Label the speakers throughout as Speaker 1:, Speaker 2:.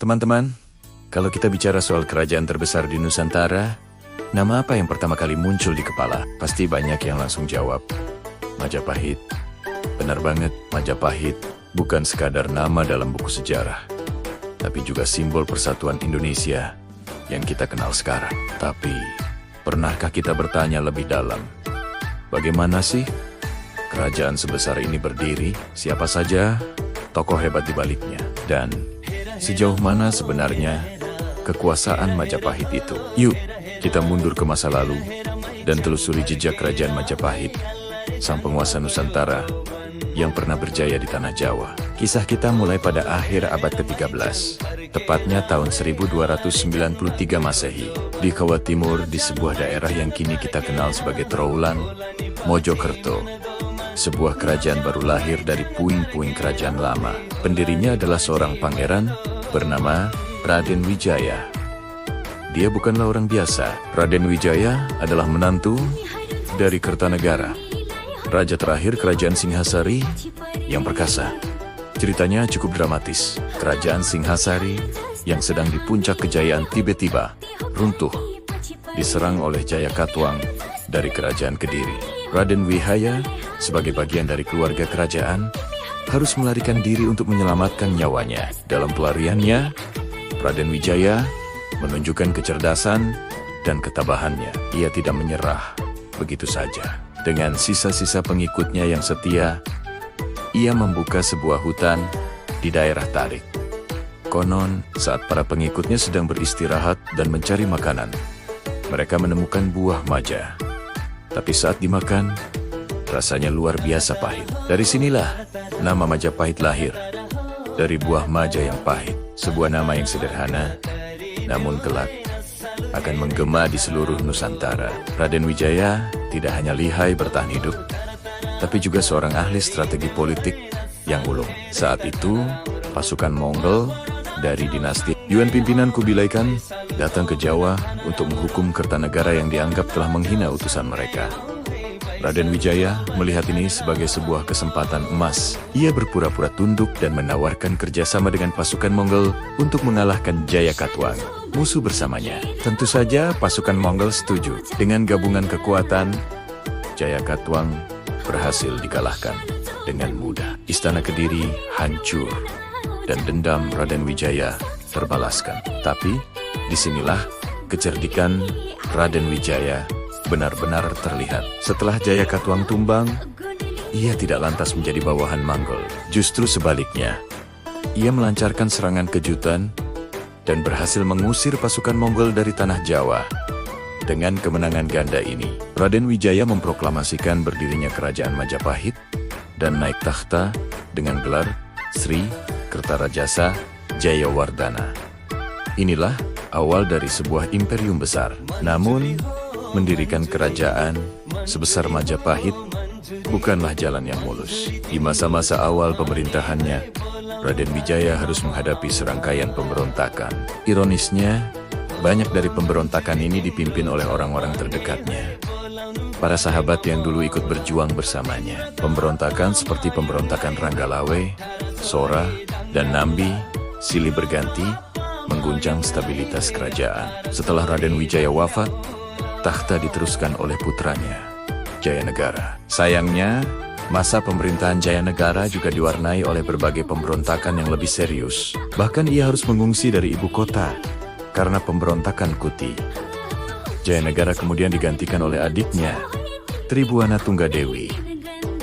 Speaker 1: Teman-teman, kalau kita bicara soal kerajaan terbesar di Nusantara, nama apa yang pertama kali muncul di kepala? Pasti banyak yang langsung jawab, Majapahit. Benar banget, Majapahit bukan sekadar nama dalam buku sejarah, tapi juga simbol persatuan Indonesia yang kita kenal sekarang. Tapi, pernahkah kita bertanya lebih dalam? Bagaimana sih kerajaan sebesar ini berdiri? Siapa saja tokoh hebat di baliknya? Dan sejauh mana sebenarnya kekuasaan Majapahit itu? Yuk, kita mundur ke masa lalu dan telusuri jejak kerajaan Majapahit, sang penguasa Nusantara yang pernah berjaya di tanah Jawa. Kisah kita mulai pada akhir abad ke-13, tepatnya tahun 1293 Masehi, di Jawa Timur di sebuah daerah yang kini kita kenal sebagai Trowulan, Mojokerto. Sebuah kerajaan baru lahir dari puing-puing kerajaan lama. Pendirinya adalah seorang pangeran bernama Raden Wijaya. Dia bukanlah orang biasa. Raden Wijaya adalah menantu dari Kertanegara, raja terakhir kerajaan Singhasari yang perkasa. Ceritanya cukup dramatis. Kerajaan Singhasari yang sedang di puncak kejayaan tiba-tiba runtuh, diserang oleh Jayakatwang dari kerajaan Kediri. Raden Wijaya sebagai bagian dari keluarga kerajaan harus melarikan diri untuk menyelamatkan nyawanya. Dalam pelariannya, Raden Wijaya menunjukkan kecerdasan dan ketabahannya. Ia tidak menyerah begitu saja. Dengan sisa-sisa pengikutnya yang setia, ia membuka sebuah hutan di daerah Tarik. Konon, saat para pengikutnya sedang beristirahat dan mencari makanan, mereka menemukan buah maja. Tapi saat dimakan, rasanya luar biasa pahit. Dari sinilah nama Majapahit lahir. Dari buah maja yang pahit. Sebuah nama yang sederhana, namun kelak akan menggema di seluruh Nusantara. Raden Wijaya tidak hanya lihai bertahan hidup, tapi juga seorang ahli strategi politik yang ulung. Saat itu, pasukan Mongol dari dinasti Yuan pimpinan Kubilai Khan datang ke Jawa untuk menghukum Kertanegara yang dianggap telah menghina utusan mereka. Raden Wijaya melihat ini sebagai sebuah kesempatan emas. Ia berpura-pura tunduk dan menawarkan kerjasama dengan pasukan Mongol untuk mengalahkan Jayakatwang, musuh bersamanya. Tentu saja pasukan Mongol setuju. Dengan gabungan kekuatan, Jayakatwang berhasil dikalahkan dengan mudah. Istana Kediri hancur dan dendam Raden Wijaya terbalaskan. Tapi, disinilah kecerdikan Raden Wijaya benar-benar terlihat. Setelah Jayakatwang tumbang, ia tidak lantas menjadi bawahan Mongol. Justru sebaliknya, ia melancarkan serangan kejutan dan berhasil mengusir pasukan Mongol dari tanah Jawa. Dengan kemenangan ganda ini, Raden Wijaya memproklamasikan berdirinya kerajaan Majapahit dan naik takhta dengan gelar Sri Kertarajasa Jayawardhana. Inilah awal dari sebuah imperium besar. Namun, mendirikan kerajaan sebesar Majapahit bukanlah jalan yang mulus. Di masa-masa awal pemerintahannya, Raden Wijaya harus menghadapi serangkaian pemberontakan. Ironisnya, banyak dari pemberontakan ini dipimpin oleh orang-orang terdekatnya, para sahabat yang dulu ikut berjuang bersamanya. Pemberontakan seperti pemberontakan Ranggalawe, Sora, dan Nambi silih berganti mengguncang stabilitas kerajaan. Setelah Raden Wijaya wafat, takhta diteruskan oleh putranya, Jayanegara. Sayangnya, masa pemerintahan Jayanegara juga diwarnai oleh berbagai pemberontakan yang lebih serius. Bahkan ia harus mengungsi dari ibu kota karena pemberontakan Kuti. Jayanegara kemudian digantikan oleh adiknya, Tribhuwana Tunggadewi,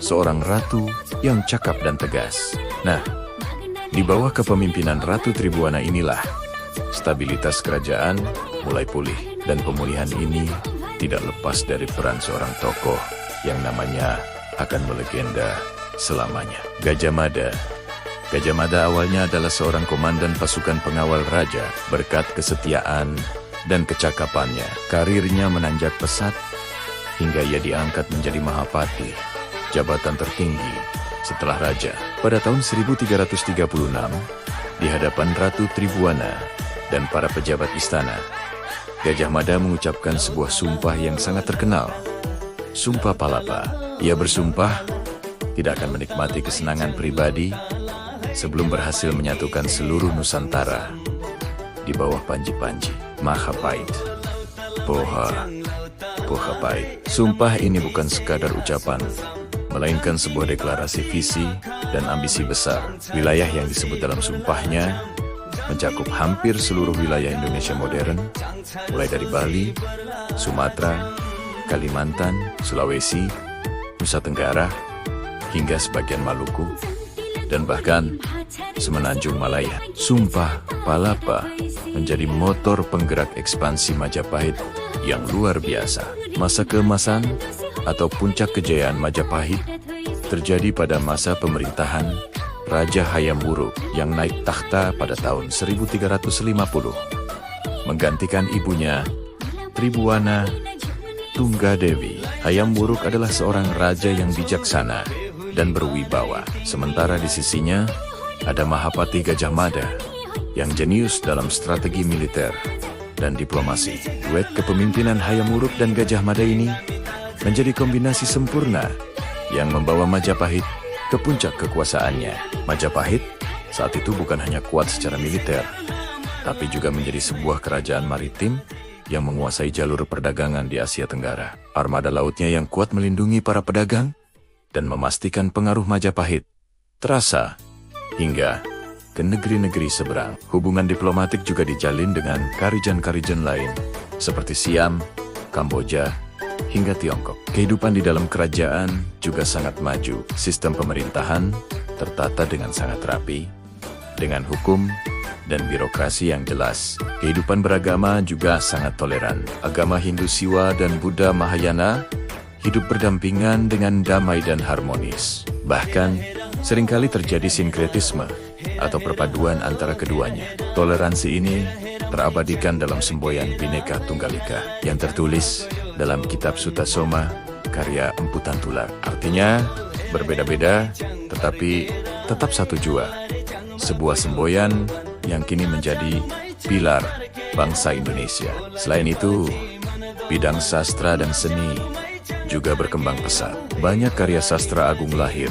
Speaker 1: seorang ratu yang cakap dan tegas. Nah, di bawah kepemimpinan Ratu Tribhuwana inilah stabilitas kerajaan mulai pulih. Dan pemulihan ini tidak lepas dari peran seorang tokoh yang namanya akan melegenda selamanya, Gajah Mada. Gajah Mada awalnya adalah seorang komandan pasukan pengawal raja. Berkat kesetiaan dan kecakapannya, karirnya menanjak pesat hingga ia diangkat menjadi Mahapati, jabatan tertinggi setelah raja. Pada tahun 1336, di hadapan Ratu Tribhuwana dan para pejabat istana, Gajah Mada mengucapkan sebuah sumpah yang sangat terkenal. Sumpah Palapa. Ia bersumpah tidak akan menikmati kesenangan pribadi sebelum berhasil menyatukan seluruh Nusantara di bawah panji-panji Majapahit. Pohapait. Sumpah ini bukan sekadar ucapan, melainkan sebuah deklarasi visi dan ambisi besar. Wilayah yang disebut dalam sumpahnya mencakup hampir seluruh wilayah Indonesia modern, mulai dari Bali, Sumatera, Kalimantan, Sulawesi, Nusa Tenggara, hingga sebagian Maluku, dan bahkan Semenanjung Malaya. Sumpah Palapa menjadi motor penggerak ekspansi Majapahit yang luar biasa. Masa keemasan atau puncak kejayaan Majapahit terjadi pada masa pemerintahan Raja Hayam Wuruk yang naik takhta pada tahun 1350, menggantikan ibunya Tribhuwana Tunggadewi. Hayam Wuruk adalah seorang raja yang bijaksana dan berwibawa. Sementara di sisinya ada Mahapati Gajah Mada yang jenius dalam strategi militer dan diplomasi. Duet kepemimpinan Hayam Wuruk dan Gajah Mada ini menjadi kombinasi sempurna yang membawa Majapahit ke puncak kekuasaannya. Majapahit saat itu bukan hanya kuat secara militer, tapi juga menjadi sebuah kerajaan maritim yang menguasai jalur perdagangan di Asia Tenggara. Armada lautnya yang kuat melindungi para pedagang dan memastikan pengaruh Majapahit terasa hingga ke negeri-negeri seberang. Hubungan diplomatik juga dijalin dengan karijan-karijan lain seperti Siam, Kamboja, hingga Tiongkok. Kehidupan di dalam kerajaan juga sangat maju. Sistem pemerintahan tertata dengan sangat rapi, dengan hukum dan birokrasi yang jelas. Kehidupan beragama juga sangat toleran. Agama Hindu Siwa dan Buddha Mahayana hidup berdampingan dengan damai dan harmonis. Bahkan, seringkali terjadi sinkretisme atau perpaduan antara keduanya. Toleransi ini terabadikan dalam semboyan Bhinneka Tunggal Ika yang tertulis dalam kitab Sutasoma karya Empu Tantulak. Artinya, berbeda-beda tetapi tetap satu jua. Sebuah semboyan yang kini menjadi pilar bangsa Indonesia. Selain itu, bidang sastra dan seni juga berkembang pesat. Banyak karya sastra agung lahir,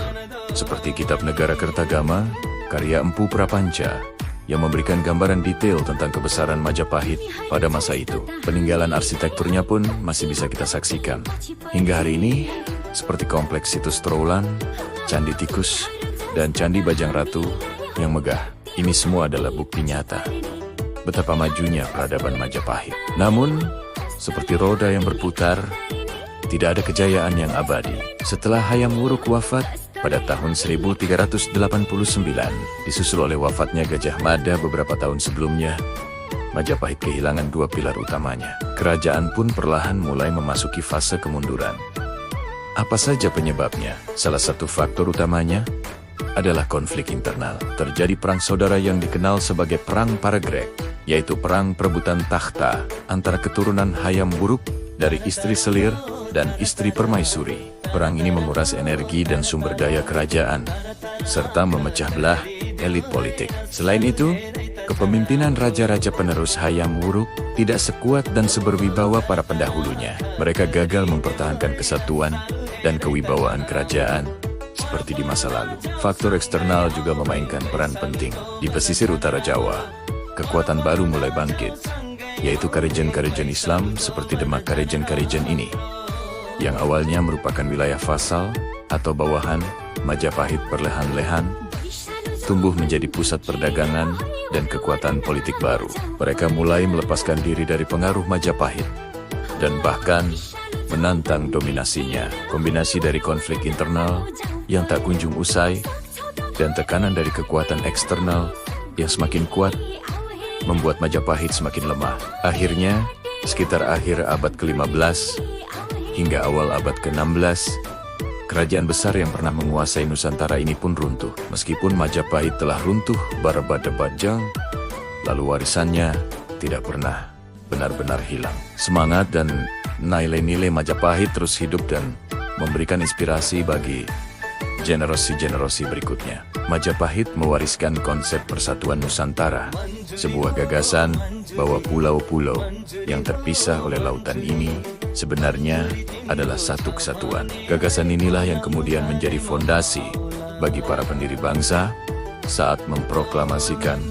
Speaker 1: seperti Kitab Negara Kertagama, karya Empu Prapanca, yang memberikan gambaran detail tentang kebesaran Majapahit pada masa itu. Peninggalan arsitekturnya pun masih bisa kita saksikan hingga hari ini, seperti Kompleks Situs Trowulan, Candi Tikus, dan Candi Bajang Ratu yang megah. Ini semua adalah bukti nyata betapa majunya peradaban Majapahit. Namun, seperti roda yang berputar, tidak ada kejayaan yang abadi. Setelah Hayam Wuruk wafat pada tahun 1389, disusul oleh wafatnya Gajah Mada beberapa tahun sebelumnya, Majapahit kehilangan dua pilar utamanya. Kerajaan pun perlahan mulai memasuki fase kemunduran. Apa saja penyebabnya? Salah satu faktor utamanya adalah konflik internal. Terjadi perang saudara yang dikenal sebagai Perang Paragreg, yaitu perang perebutan takhta antara keturunan Hayam Wuruk dari istri Selir dan istri Permaisuri. Perang ini menguras energi dan sumber daya kerajaan, serta memecah belah elit politik. Selain itu, kepemimpinan raja-raja penerus Hayam Wuruk tidak sekuat dan seberwibawa para pendahulunya. Mereka gagal mempertahankan kesatuan dan kewibawaan kerajaan seperti di masa lalu. Faktor eksternal juga memainkan peran penting. Di pesisir utara Jawa, kekuatan baru mulai bangkit, yaitu karijan-karijan Islam seperti Demak Karijan-Karijan ini, yang awalnya merupakan wilayah fasal atau bawahan Majapahit, perlahan-lahan tumbuh menjadi pusat perdagangan dan kekuatan politik baru. Mereka mulai melepaskan diri dari pengaruh Majapahit dan bahkan menantang dominasinya. Kombinasi dari konflik internal yang tak kunjung usai dan tekanan dari kekuatan eksternal yang semakin kuat membuat Majapahit semakin lemah. Akhirnya, sekitar akhir abad ke-15 hingga awal abad ke-16, kerajaan besar yang pernah menguasai Nusantara ini pun runtuh. Meskipun Majapahit telah runtuh Barbadabajang, lalu warisannya tidak pernah benar-benar hilang. Semangat dan nilai-nilai Majapahit terus hidup dan memberikan inspirasi bagi generasi-generasi berikutnya. Majapahit mewariskan konsep persatuan Nusantara, sebuah gagasan bahwa pulau-pulau yang terpisah oleh lautan ini sebenarnya adalah satu kesatuan. Gagasan inilah yang kemudian menjadi fondasi bagi para pendiri bangsa saat memproklamasikan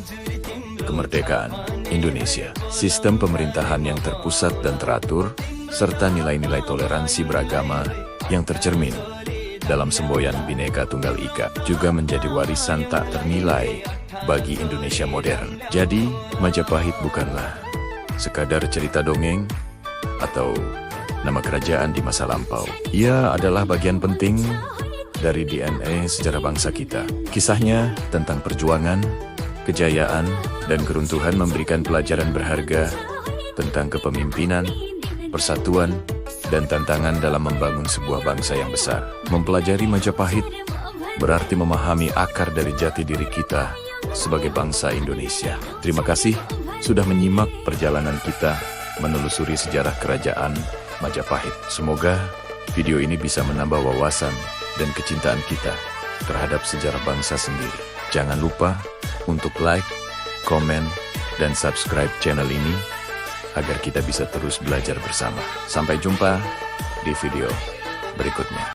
Speaker 1: kemerdekaan. Indonesia. Sistem pemerintahan yang terpusat dan teratur, serta nilai-nilai toleransi beragama yang tercermin dalam semboyan Bhinneka Tunggal Ika juga menjadi warisan tak ternilai bagi Indonesia modern. Jadi, Majapahit bukanlah sekadar cerita dongeng atau nama kerajaan di masa lampau. Ia adalah bagian penting dari DNA sejarah bangsa kita. Kisahnya tentang perjuangan, kejayaan, dan keruntuhan memberikan pelajaran berharga tentang kepemimpinan, persatuan, dan tantangan dalam membangun sebuah bangsa yang besar. Mempelajari Majapahit berarti memahami akar dari jati diri kita sebagai bangsa Indonesia. Terima kasih sudah menyimak perjalanan kita menelusuri sejarah kerajaan Majapahit. Semoga video ini bisa menambah wawasan dan kecintaan kita terhadap sejarah bangsa sendiri. Jangan lupa untuk like, komen, dan subscribe channel ini agar kita bisa terus belajar bersama. Sampai jumpa di video berikutnya.